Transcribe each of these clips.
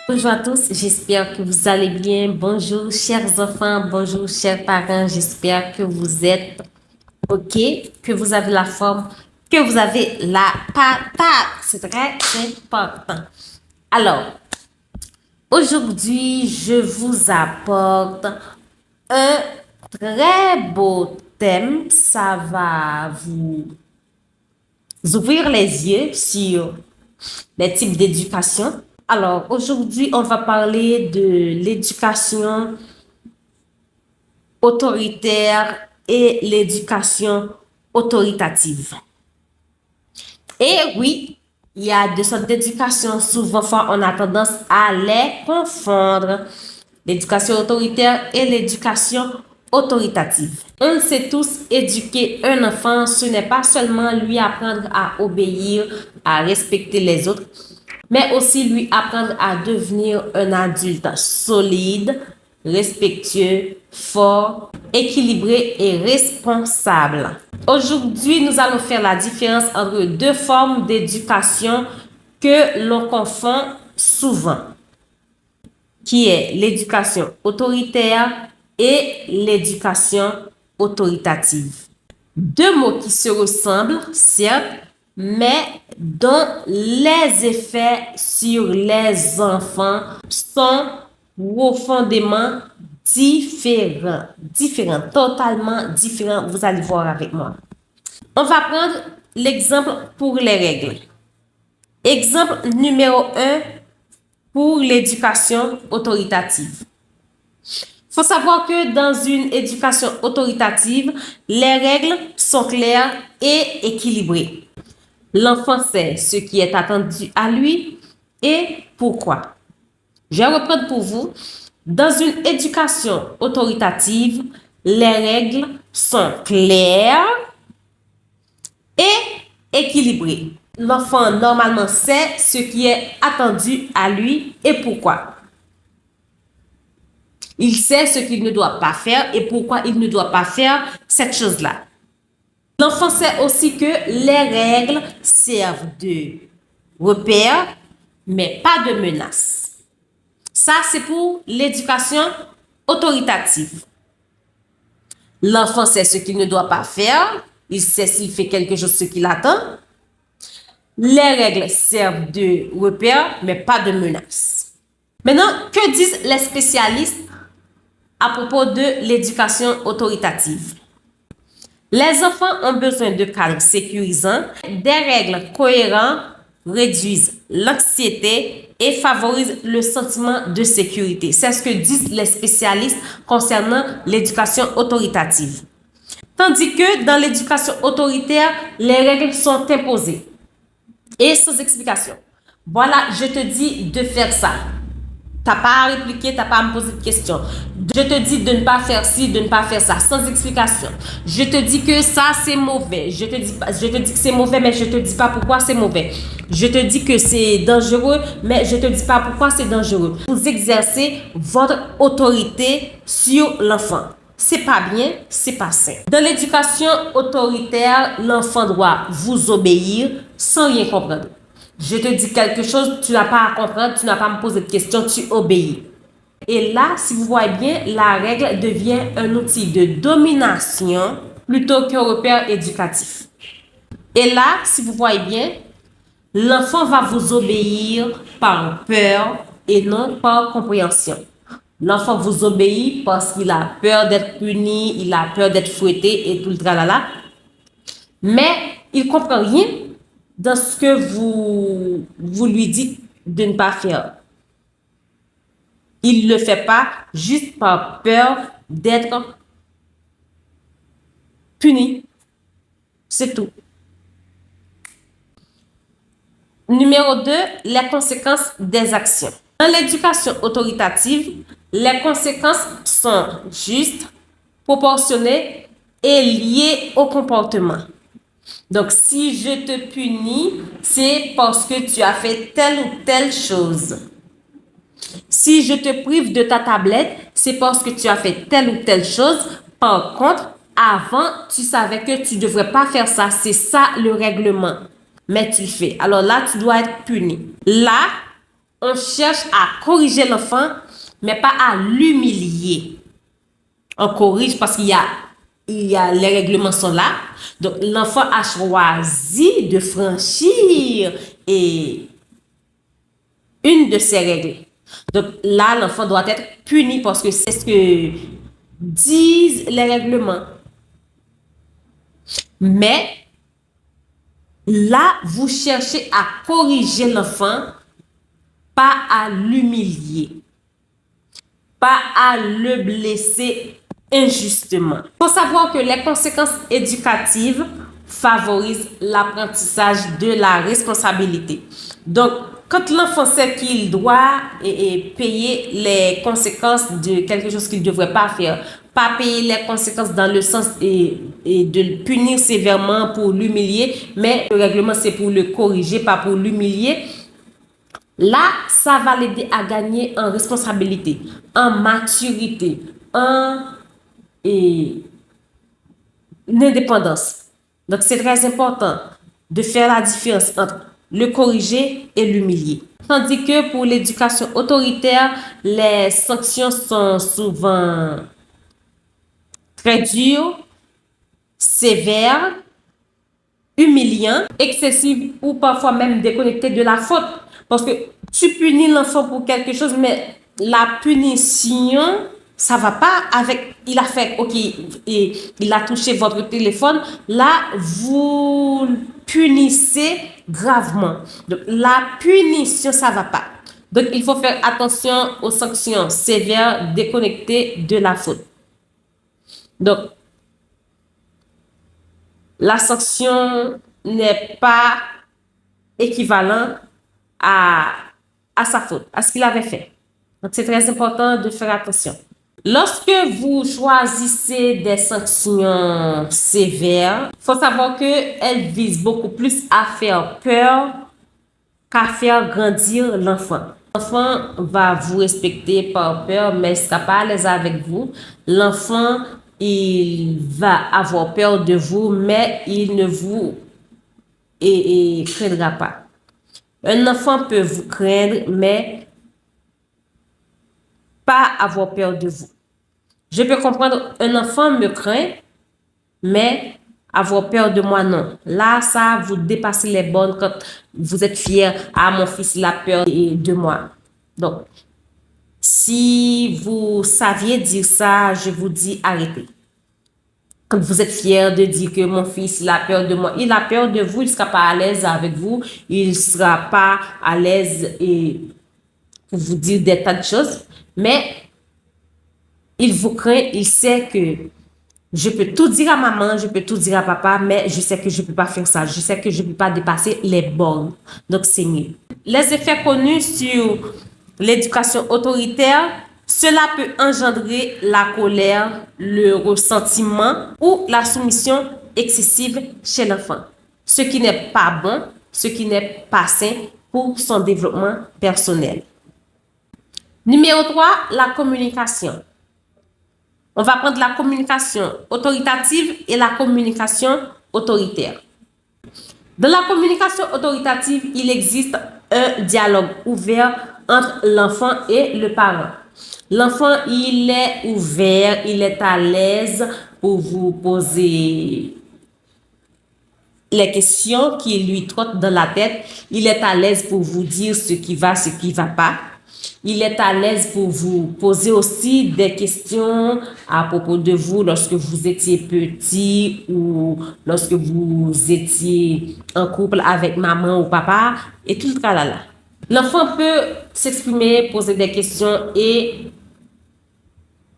Bonjour à tous, j'espère que vous allez bien. Bonjour chers enfants, bonjour chers parents, j'espère que vous êtes OK, que vous avez la forme, que vous avez la patate. C'est très important. Alors, aujourd'hui, je vous apporte un très beau thème. Ça va vous ouvrir les yeux sur les types d'éducation. Alors, aujourd'hui, on va parler de l'éducation autoritaire et l'éducation autoritative. Et oui, il y a deux sortes d'éducation. Souvent, on a tendance à les confondre. L'éducation autoritaire et l'éducation autoritative. On sait tous éduquer un enfant, ce n'est pas seulement lui apprendre à obéir, à respecter les autres, mais aussi lui apprendre à devenir un adulte solide, respectueux, fort, équilibré et responsable. Aujourd'hui, nous allons faire la différence entre deux formes d'éducation que l'on confond souvent, qui est l'éducation autoritaire et l'éducation autoritative. Deux mots qui se ressemblent, certes, mais dont les effets sur les enfants sont profondément différents, totalement différents. Vous allez voir avec moi. On va prendre l'exemple pour les règles. Exemple numéro 1 pour l'éducation autoritative. Il faut savoir que dans une éducation autoritative, les règles sont claires et équilibrées. L'enfant sait ce qui est attendu à lui et pourquoi. Je vais reprendre pour vous. Dans une éducation autoritative, les règles sont claires et équilibrées. L'enfant normalement sait ce qui est attendu à lui et pourquoi. Il sait ce qu'il ne doit pas faire et pourquoi il ne doit pas faire cette chose-là. L'enfant sait aussi que les règles servent de repère, mais pas de menace. Ça, c'est pour l'éducation autoritative. L'enfant sait ce qu'il ne doit pas faire. Il sait s'il fait quelque chose, ce qu'il attend. Les règles servent de repère, mais pas de menace. Maintenant, que disent les spécialistes à propos de l'éducation autoritative? Les enfants ont besoin de cadres sécurisants, des règles cohérentes réduisent l'anxiété et favorisent le sentiment de sécurité. C'est ce que disent les spécialistes concernant l'éducation autoritative. Tandis que dans l'éducation autoritaire, les règles sont imposées et sans explication. Voilà, je te dis de faire ça. T'as pas à répliquer, t'as pas à me poser de questions. Je te dis de ne pas faire ci, de ne pas faire ça, sans explication. Je te dis que ça, c'est mauvais. Je te dis que c'est mauvais, mais je te dis pas pourquoi c'est mauvais. Je te dis que c'est dangereux, mais je te dis pas pourquoi c'est dangereux. Vous exercez votre autorité sur l'enfant. C'est pas bien, c'est pas sain. Dans l'éducation autoritaire, l'enfant doit vous obéir sans rien comprendre. Je te dis quelque chose, tu n'as pas à comprendre, tu n'as pas à me poser de questions, tu obéis. Et là, si vous voyez bien, la règle devient un outil de domination plutôt qu'un repère éducatif. Et là, si vous voyez bien, l'enfant va vous obéir par peur et non par compréhension. L'enfant vous obéit parce qu'il a peur d'être puni, il a peur d'être fouetté et tout le tralala. Mais il ne comprend rien dans ce que vous lui dites de ne pas faire. Il ne le fait pas juste par peur d'être puni. C'est tout. Numéro 2, les conséquences des actions. Dans l'éducation autoritative, les conséquences sont justes, proportionnées et liées au comportement. Donc, si je te punis, c'est parce que tu as fait telle ou telle chose. Si je te prive de ta tablette, c'est parce que tu as fait telle ou telle chose. Par contre, avant, tu savais que tu ne devrais pas faire ça. C'est ça le règlement. Mais tu le fais. Alors là, tu dois être puni. Là, on cherche à corriger l'enfant, mais pas à l'humilier. On corrige parce qu'il y a les règlements sont là. Donc, l'enfant a choisi de franchir une de ces règles. Donc, là, l'enfant doit être puni parce que c'est ce que disent les règlements. Mais là, vous cherchez à corriger l'enfant, pas à l'humilier, pas à le blesser injustement. Il faut savoir que les conséquences éducatives favorisent l'apprentissage de la responsabilité. Donc, quand l'enfant sait qu'il doit payer les conséquences de quelque chose qu'il ne devrait pas faire, pas payer les conséquences dans le sens et de le punir sévèrement pour l'humilier, mais le règlement c'est pour le corriger, pas pour l'humilier. Là, ça va l'aider à gagner en responsabilité, en maturité, en indépendance. Donc, c'est très important de faire la différence entre le corriger et l'humilier. Tandis que pour l'éducation autoritaire, les sanctions sont souvent très dures, sévères, humiliantes, excessives ou parfois même déconnectées de la faute. Parce que tu punis l'enfant pour quelque chose, mais la punition, ça va pas avec, il a fait, ok, et il a touché votre téléphone, là, vous punissez gravement. Donc, la punition, ça va pas. Donc, il faut faire attention aux sanctions sévères déconnectées de la faute. Donc, la sanction n'est pas équivalente à sa faute, à ce qu'il avait fait. Donc, c'est très important de faire attention. Lorsque vous choisissez des sanctions sévères, il faut savoir qu'elles visent beaucoup plus à faire peur qu'à faire grandir l'enfant. L'enfant va vous respecter par peur, mais il ne sera pas à l'aise avec vous. L'enfant, il va avoir peur de vous, mais il ne vous craindra pas. Un enfant peut vous craindre, mais pas avoir peur de vous. Je peux comprendre, un enfant me craint, mais avoir peur de moi, non. Là, ça, vous dépassez les bornes quand vous êtes fier. Ah, mon fils, il a peur de moi. Donc, si vous saviez dire ça, je vous dis arrêtez. Quand vous êtes fier de dire que mon fils, il a peur de moi, il a peur de vous, il ne sera pas à l'aise avec vous, il ne sera pas à l'aise pour vous dire des tas de choses, mais il vous craint, il sait que je peux tout dire à maman, je peux tout dire à papa, mais je sais que je ne peux pas faire ça, je sais que je ne peux pas dépasser les bornes. Donc, c'est mieux. Les effets connus sur l'éducation autoritaire, cela peut engendrer la colère, le ressentiment ou la soumission excessive chez l'enfant. Ce qui n'est pas bon, ce qui n'est pas sain pour son développement personnel. Numéro 3, la communication. On va prendre la communication autoritative et la communication autoritaire. Dans la communication autoritative, il existe un dialogue ouvert entre l'enfant et le parent. L'enfant, il est ouvert, il est à l'aise pour vous poser les questions qui lui trottent dans la tête. Il est à l'aise pour vous dire ce qui va, ce qui ne va pas. Il est à l'aise pour vous poser aussi des questions à propos de vous lorsque vous étiez petit ou lorsque vous étiez en couple avec maman ou papa et tout le tralala. L'enfant peut s'exprimer, poser des questions et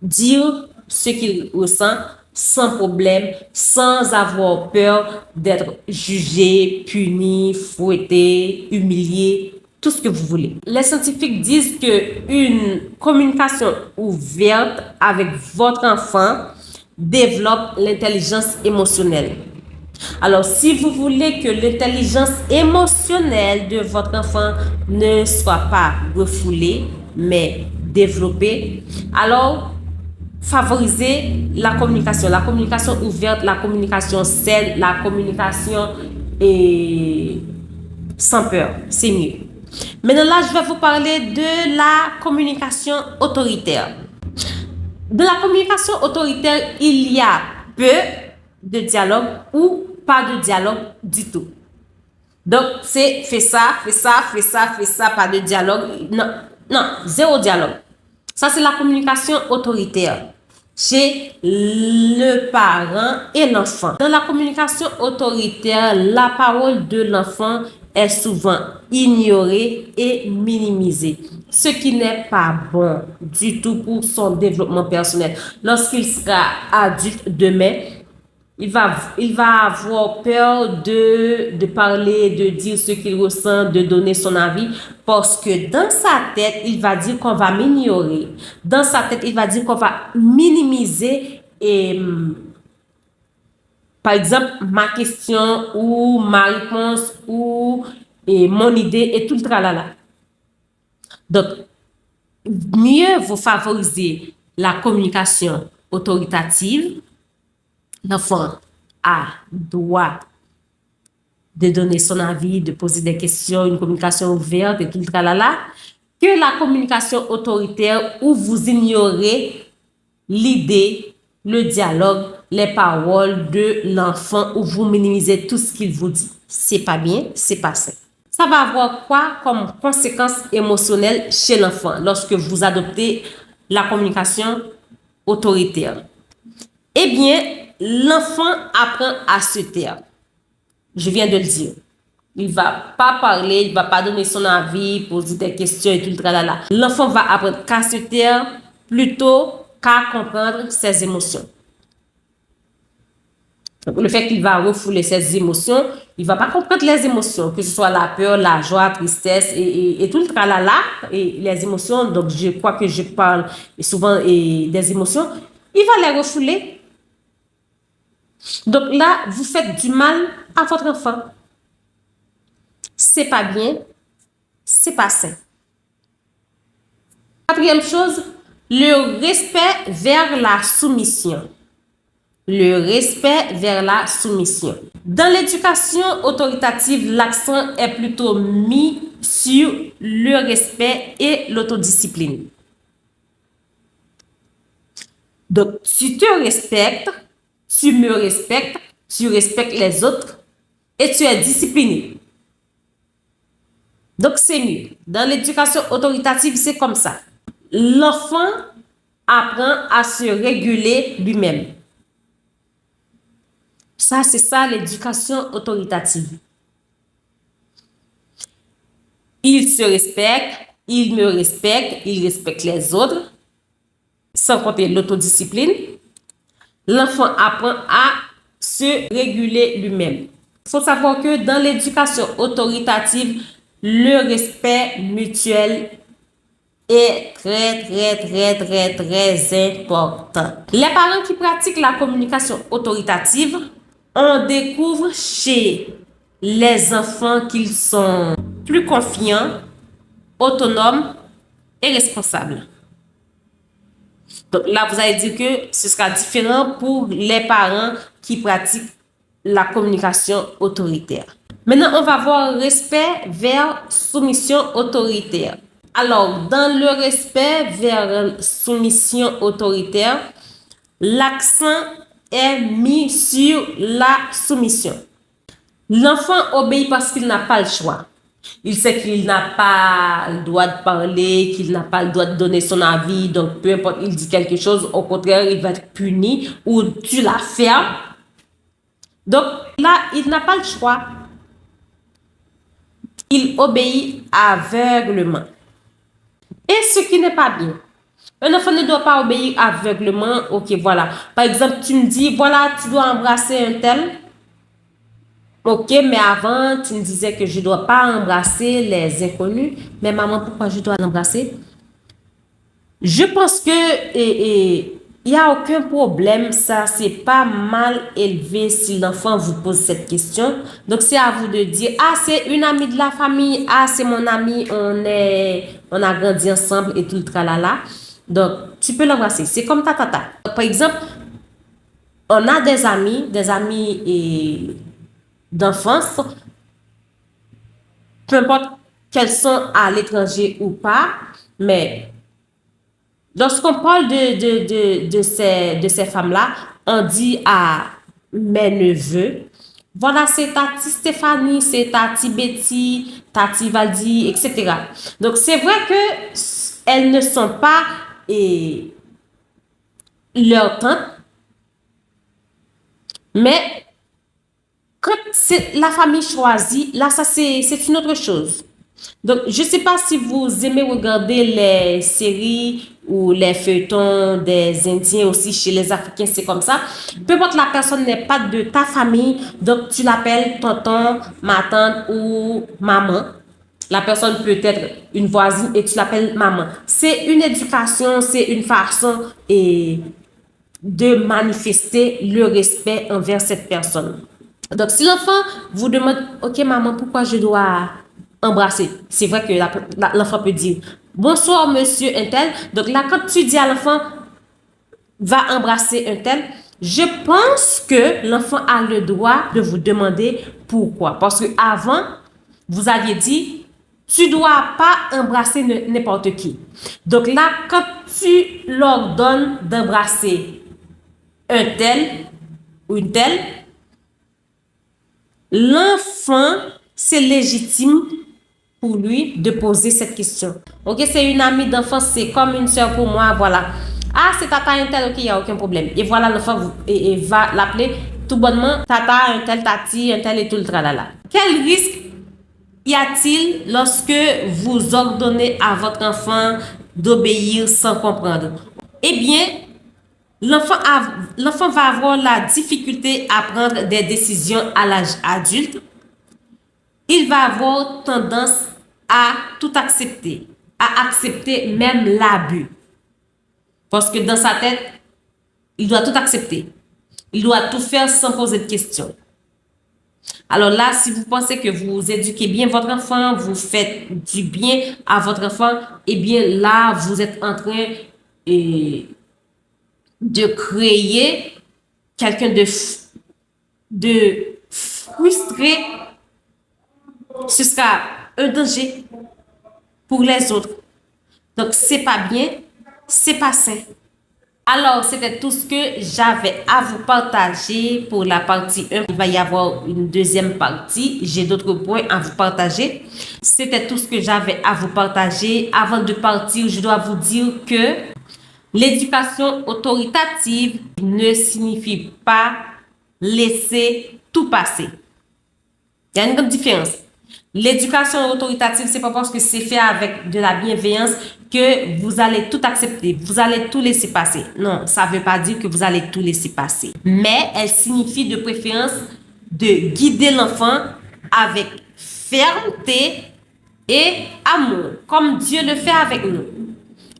dire ce qu'il ressent sans problème, sans avoir peur d'être jugé, puni, fouetté, humilié, tout ce que vous voulez. Les scientifiques disent qu'une communication ouverte avec votre enfant développe l'intelligence émotionnelle. Alors, si vous voulez que l'intelligence émotionnelle de votre enfant ne soit pas refoulée, mais développée, alors favorisez la communication ouverte, la communication saine, la communication sans peur, c'est mieux. Maintenant, là, je vais vous parler de la communication autoritaire. Dans la communication autoritaire, il y a peu de dialogue ou pas de dialogue du tout. Donc, c'est fais ça, fais ça, fais ça, fais ça, pas de dialogue. Non, non, zéro dialogue. Ça, c'est la communication autoritaire chez le parent et l'enfant. Dans la communication autoritaire, la parole de l'enfant est souvent ignorée et minimisée, ce qui n'est pas bon du tout pour son développement personnel. Lorsqu'il sera adulte demain, il va avoir peur de parler, de dire ce qu'il ressent, de donner son avis, parce que dans sa tête, il va dire qu'on va m'ignorer. Dans sa tête, il va dire qu'on va minimiser et, par exemple, ma question ou ma réponse ou mon idée et tout le tralala. Donc, mieux vous favoriser la communication autoritative. L'enfant a droit de donner son avis, de poser des questions, une communication ouverte et tout le tralala, que la communication autoritaire où vous ignorez l'idée, le dialogue, les paroles de l'enfant, où vous minimisez tout ce qu'il vous dit. C'est pas bien, c'est pas sain. Ça va avoir quoi comme conséquence émotionnelle chez l'enfant lorsque vous adoptez la communication autoritaire? Eh bien, l'enfant apprend à se taire. Je viens de le dire. Il ne va pas parler, il ne va pas donner son avis, poser des questions et tout le tralala. L'enfant va apprendre qu'à se taire plutôt qu'à comprendre ses émotions. Donc, le fait qu'il va refouler ses émotions, il ne va pas comprendre les émotions, que ce soit la peur, la joie, la tristesse et tout le tralala, et les émotions. Donc, je crois que je parle souvent des émotions. Il va les refouler. Donc là, vous faites du mal à votre enfant. C'est pas bien, c'est pas sain. Quatrième chose, le respect vers la soumission. Le respect vers la soumission. Dans l'éducation autoritative, l'accent est plutôt mis sur le respect et l'autodiscipline. Donc, tu te respectes, tu me respectes, tu respectes les autres et tu es discipliné. Donc, c'est mieux. Dans l'éducation autoritative, c'est comme ça. L'enfant apprend à se réguler lui-même. Ça, c'est ça l'éducation autoritative. Il se respecte, il me respecte, il respecte les autres, sans compter l'autodiscipline. L'enfant apprend à se réguler lui-même. Il faut savoir que dans l'éducation autoritative, le respect mutuel est très important. Les parents qui pratiquent la communication autoritative, on découvre chez les enfants qu'ils sont plus confiants, autonomes et responsables. Donc là, vous allez dire que ce sera différent pour les parents qui pratiquent la communication autoritaire. Maintenant, on va voir respect vers soumission autoritaire. Alors, dans le respect vers soumission autoritaire, l'accent est mis sur la soumission. L'enfant obéit parce qu'il n'a pas le choix. Il sait qu'il n'a pas le droit de parler, qu'il n'a pas le droit de donner son avis. Donc, peu importe, il dit quelque chose, au contraire, il va être puni ou tu la fermes. Donc, là, il n'a pas le choix. Il obéit aveuglement. Et ce qui n'est pas bien. Un enfant ne doit pas obéir aveuglement. Ok, voilà. Par exemple, tu me dis, voilà, tu dois embrasser un tel. Ok, mais avant, tu me disais que je ne dois pas embrasser les inconnus. Mais maman, pourquoi je dois l'embrasser? Je pense que il n'y a aucun problème. Ça, c'est pas mal élevé si l'enfant vous pose cette question. Donc, c'est à vous de dire, ah, c'est une amie de la famille. Ah, c'est mon ami. On a grandi ensemble et tout le tralala. Donc, tu peux l'embrasser. C'est comme ta tata. Par exemple, on a des amis d'enfance, peu importe qu'elles sont à l'étranger ou pas, mais lorsqu'on parle de ces femmes-là, on dit à mes neveux, voilà, c'est Tati Stéphanie, c'est Tati Betty, Tati Valdi, etc. Donc, c'est vrai que elles ne sont pas leur tante, mais quand c'est la famille choisie, là, ça, c'est une autre chose. Donc, je ne sais pas si vous aimez regarder les séries ou les feuilletons des Indiens aussi, chez les Africains, c'est comme ça. Peu importe la personne n'est pas de ta famille, donc tu l'appelles tonton, ma tante ou maman. La personne peut être une voisine et tu l'appelles maman. C'est une éducation, c'est une façon de manifester le respect envers cette personne. Donc, si l'enfant vous demande, OK, maman, pourquoi je dois embrasser? C'est vrai que l'enfant peut dire, bonsoir, monsieur un tel. Donc là, quand tu dis à l'enfant, va embrasser un tel, je pense que l'enfant a le droit de vous demander pourquoi. Parce que avant, vous aviez dit, tu dois pas embrasser n'importe qui. Donc là, quand tu leur donnes d'embrasser un tel ou une telle, l'enfant, c'est légitime pour lui de poser cette question. OK, c'est une amie d'enfance, c'est comme une soeur pour moi, voilà. Ah, c'est tata un tel, OK, il n'y a aucun problème. Et voilà, l'enfant va l'appeler tout bonnement tata un tel, tati un tel et tout le tralala. Quel risque y a-t-il lorsque vous ordonnez à votre enfant d'obéir sans comprendre? Eh bien, l'enfant va avoir la difficulté à prendre des décisions à l'âge adulte. Il va avoir tendance à tout accepter, à accepter même l'abus. Parce que dans sa tête, il doit tout accepter. Il doit tout faire sans poser de questions. Alors là, si vous pensez que vous éduquez bien votre enfant, vous faites du bien à votre enfant, eh bien là, vous êtes en train de créer quelqu'un de frustré. Ce sera un danger pour les autres. Donc, c'est pas bien, c'est pas sain. Alors, c'était tout ce que j'avais à vous partager pour la partie 1. Il va y avoir une deuxième partie. J'ai d'autres points à vous partager. C'était tout ce que j'avais à vous partager. Avant de partir, je dois vous dire que l'éducation autoritative ne signifie pas laisser tout passer. Il y a une grande différence. L'éducation autoritative, c'est pas parce que c'est fait avec de la bienveillance que vous allez tout accepter, vous allez tout laisser passer. Non, ça veut pas dire que vous allez tout laisser passer. Mais elle signifie de préférence de guider l'enfant avec fermeté et amour, comme Dieu le fait avec nous.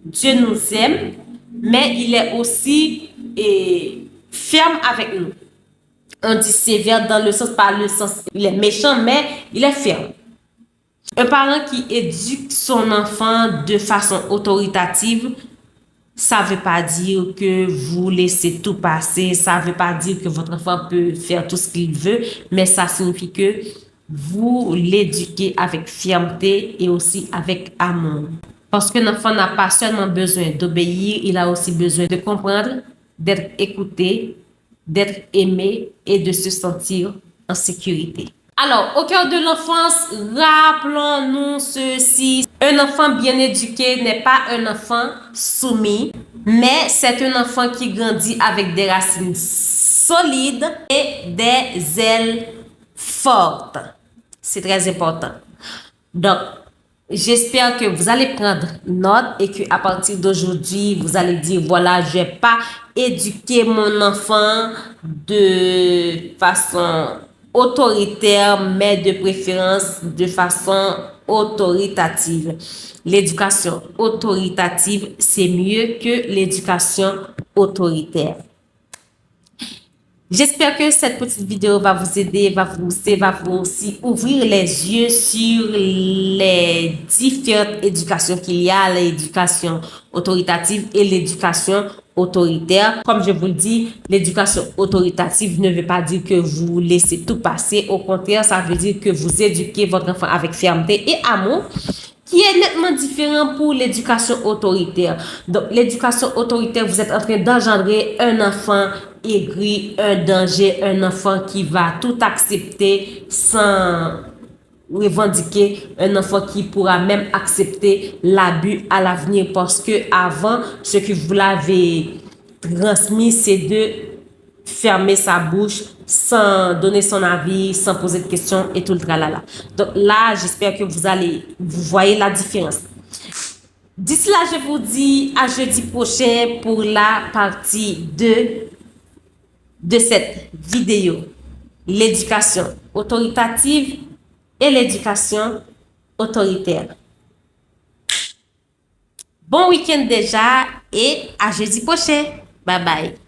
Dieu nous aime, mais il est aussi ferme avec nous. On dit sévère dans le sens, pas le sens, il est méchant, mais il est ferme. Un parent qui éduque son enfant de façon autoritative, ça ne veut pas dire que vous laissez tout passer, ça ne veut pas dire que votre enfant peut faire tout ce qu'il veut, mais ça signifie que vous l'éduquez avec fermeté et aussi avec amour. Parce que l'enfant n'a pas seulement besoin d'obéir, il a aussi besoin de comprendre, d'être écouté, d'être aimé et de se sentir en sécurité. Alors, au cœur de l'enfance, rappelons-nous ceci. Un enfant bien éduqué n'est pas un enfant soumis, mais c'est un enfant qui grandit avec des racines solides et des ailes fortes. C'est très important. Donc, j'espère que vous allez prendre note et qu'à partir d'aujourd'hui, vous allez dire, voilà, je vais pas éduquer mon enfant de façon autoritaire, mais de préférence de façon autoritative. L'éducation autoritative, c'est mieux que l'éducation autoritaire. J'espère que cette petite vidéo va vous aider, va vous aussi ouvrir les yeux sur les différentes éducations qu'il y a, l'éducation autoritative et l'éducation autoritaire. Comme je vous le dis, l'éducation autoritative ne veut pas dire que vous laissez tout passer. Au contraire, ça veut dire que vous éduquez votre enfant avec fermeté et amour, qui est nettement différent pour l'éducation autoritaire. Donc, l'éducation autoritaire, vous êtes en train d'engendrer un enfant aigri, un danger, un enfant qui va tout accepter sans revendiquer, un enfant qui pourra même accepter l'abus à l'avenir parce que avant, ce que vous l'avez transmis, c'est de fermer sa bouche sans donner son avis, sans poser de questions et tout le tralala. Donc là, j'espère que vous voyez la différence. D'ici là, je vous dis à jeudi prochain pour la partie 2 de cette vidéo. L'éducation autoritative et l'éducation autoritaire. Bon week-end déjà et à jeudi prochain. Bye bye.